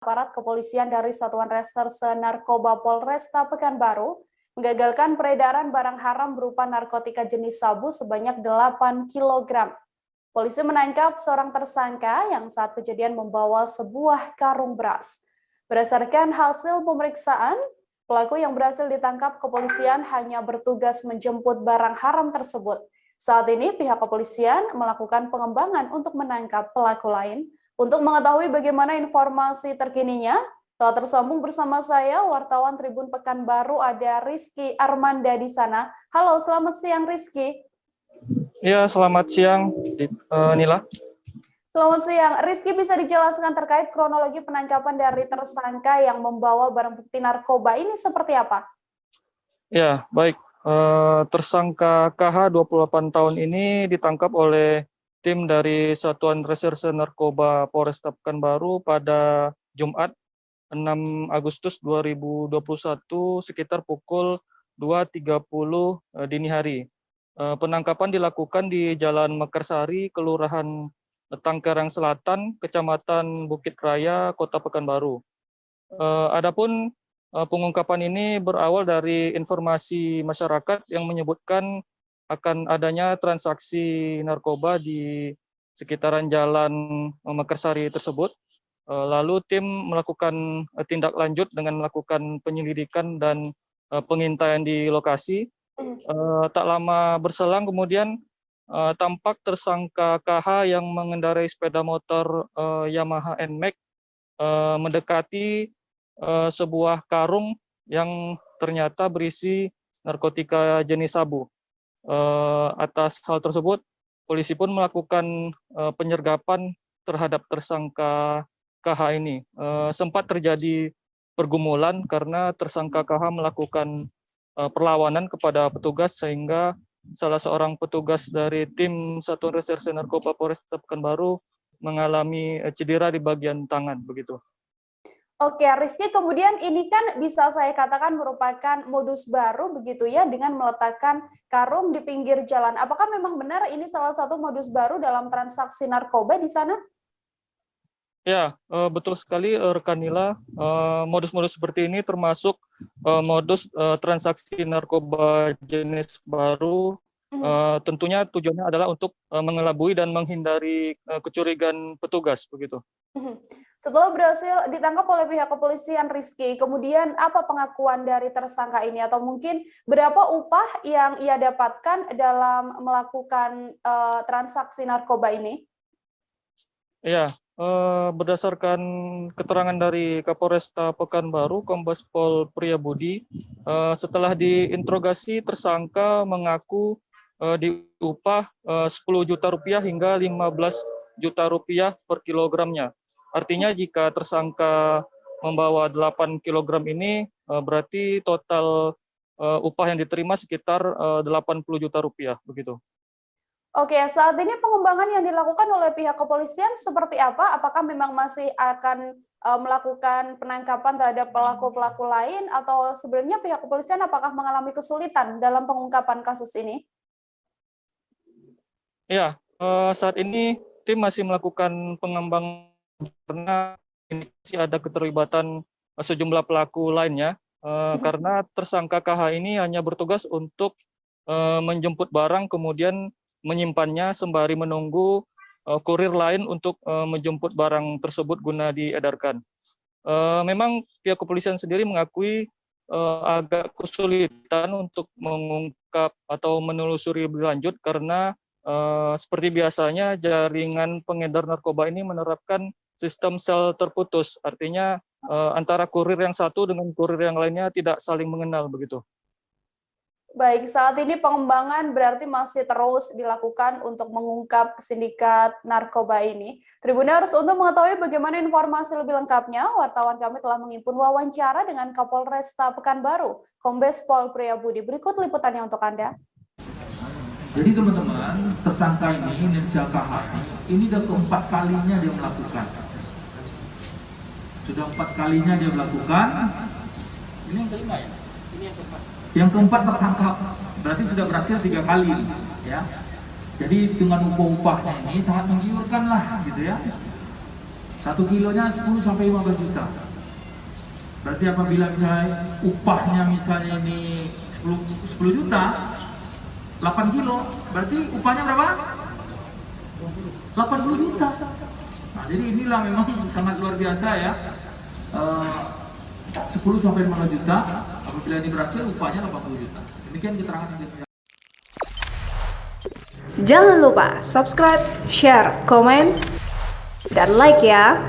aparat kepolisian dari Satuan Reserse Narkoba Polresta Pekanbaru menggagalkan peredaran barang haram berupa narkotika jenis sabu sebanyak 8 kg. Polisi menangkap seorang tersangka yang saat kejadian membawa sebuah karung beras. Berdasarkan hasil pemeriksaan, pelaku yang berhasil ditangkap kepolisian hanya bertugas menjemput barang haram tersebut. Saat ini pihak kepolisian melakukan pengembangan untuk menangkap pelaku lain. Untuk mengetahui bagaimana informasi terkininya, telah tersambung bersama saya wartawan Tribun Pekanbaru ada Rizky Armanda di sana. Halo, selamat siang Rizky. Ya, selamat siang Nila. Selamat siang. Rizky, bisa dijelaskan terkait kronologi penangkapan dari tersangka yang membawa barang bukti narkoba ini seperti apa? Ya, baik. Tersangka KH 28 tahun ini ditangkap oleh tim dari Satuan Reserse Narkoba Polresta Pekanbaru pada Jumat 6 Agustus 2021 sekitar pukul 2.30 dini hari. Penangkapan dilakukan di Jalan Mekarsari, Kelurahan Tangkerang Selatan, Kecamatan Bukit Raya, Kota Pekanbaru. Adapun pengungkapan ini berawal dari informasi masyarakat yang menyebutkan akan adanya transaksi narkoba di sekitaran Jalan Mekarsari tersebut. Lalu tim melakukan tindak lanjut dengan melakukan penyelidikan dan pengintaian di lokasi. Tak lama berselang kemudian tampak tersangka KH yang mengendarai sepeda motor Yamaha NMAX mendekati sebuah karung yang ternyata berisi narkotika jenis sabu. Atas hal tersebut, polisi pun melakukan penyergapan terhadap tersangka KH ini. Sempat terjadi pergumulan karena tersangka KH melakukan perlawanan kepada petugas sehingga salah seorang petugas dari tim Satuan Reserse Narkoba Polresta Pekanbaru mengalami cedera di bagian tangan begitu. Oke, Rizky, kemudian ini kan bisa saya katakan merupakan modus baru begitu ya dengan meletakkan karung di pinggir jalan. Apakah memang benar ini salah satu modus baru dalam transaksi narkoba di sana? Ya, betul sekali rekan Nila. Modus-modus seperti ini termasuk modus transaksi narkoba jenis baru. Tentunya tujuannya adalah untuk mengelabui dan menghindari kecurigaan petugas begitu. Setelah berhasil ditangkap oleh pihak kepolisian, Rizky, kemudian apa pengakuan dari tersangka ini atau mungkin berapa upah yang ia dapatkan dalam melakukan transaksi narkoba ini? Ya, berdasarkan keterangan dari Kapolresta Pekanbaru, Kombes Pol Priyabudi, setelah diinterogasi tersangka mengaku diupah 10 juta rupiah hingga 15 juta rupiah per kilogramnya. Artinya jika tersangka membawa 8 kg ini berarti total upah yang diterima sekitar 80 juta rupiah begitu. Oke, saat ini pengembangan yang dilakukan oleh pihak kepolisian seperti apa? Apakah memang masih akan melakukan penangkapan terhadap pelaku-pelaku lain atau sebenarnya pihak kepolisian apakah mengalami kesulitan dalam pengungkapan kasus ini? Ya, saat ini tim masih melakukan pengembangan karena ini masih ada keterlibatan sejumlah pelaku lainnya. Karena tersangka KH ini hanya bertugas untuk menjemput barang kemudian menyimpannya sembari menunggu kurir lain untuk menjemput barang tersebut guna diedarkan. Memang pihak kepolisian sendiri mengakui agak kesulitan untuk mengungkap atau menelusuri lebih lanjut karena seperti biasanya jaringan pengedar narkoba ini menerapkan sistem sel terputus, artinya antara kurir yang satu dengan kurir yang lainnya tidak saling mengenal begitu. Baik, saat ini pengembangan berarti masih terus dilakukan untuk mengungkap sindikat narkoba ini. Tribuners, untuk mengetahui bagaimana informasi lebih lengkapnya, wartawan kami telah mengimpun wawancara dengan Kapolresta Pekanbaru, Kombes Pol Priyabudi. Berikut liputannya untuk Anda. Jadi teman-teman, tersangka ini, inisial KH ini sudah keempat kalinya dia melakukan. Sudah 4 kalinya dia melakukan. Ini yang kelima ya? Ini yang keempat. Yang keempat tertangkap, berarti sudah berhasil 3 kali, ya. Jadi dengan upah-upahnya ini sangat menggiurkan lah, gitu ya. 1 kilonya 10 sampai 15 juta. Berarti apabila misalnya upahnya misalnya ini 10 juta, 8 kilo, berarti upahnya berapa? 80 juta. Nah, jadi inilah memang sangat luar biasa ya. 10 sampai 15 juta, apabila ini berhasil upahnya 80 juta. Demikian keterangan yang kita. Jangan lupa subscribe, share, komen, dan like ya.